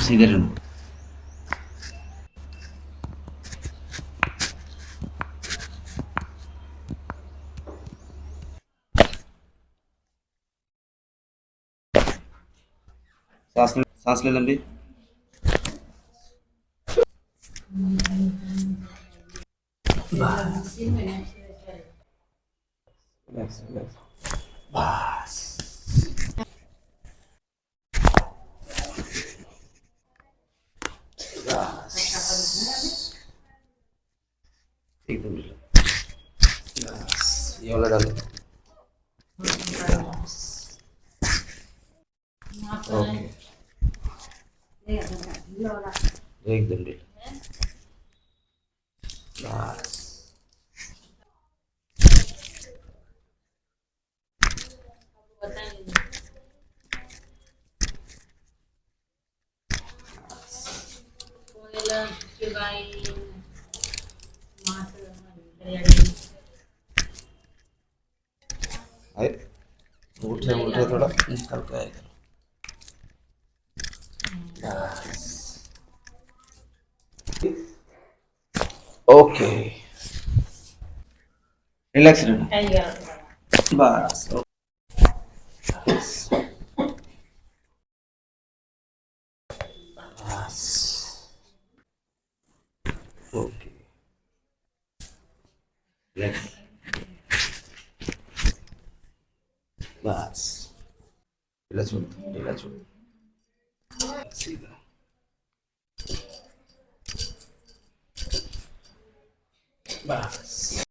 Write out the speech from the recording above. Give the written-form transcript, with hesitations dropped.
Cigarette सांस ले लंबी। बस बस एकदम ये वाला डाल दो। ओके एकदम ढीला। बस आए उठे उठे थोड़ा निकल के आएगा। ओके रिलैक्स रहना बस। ओके रिलैक्स बस। ढीला छोड़ ढीला छोड़ सीधा बस।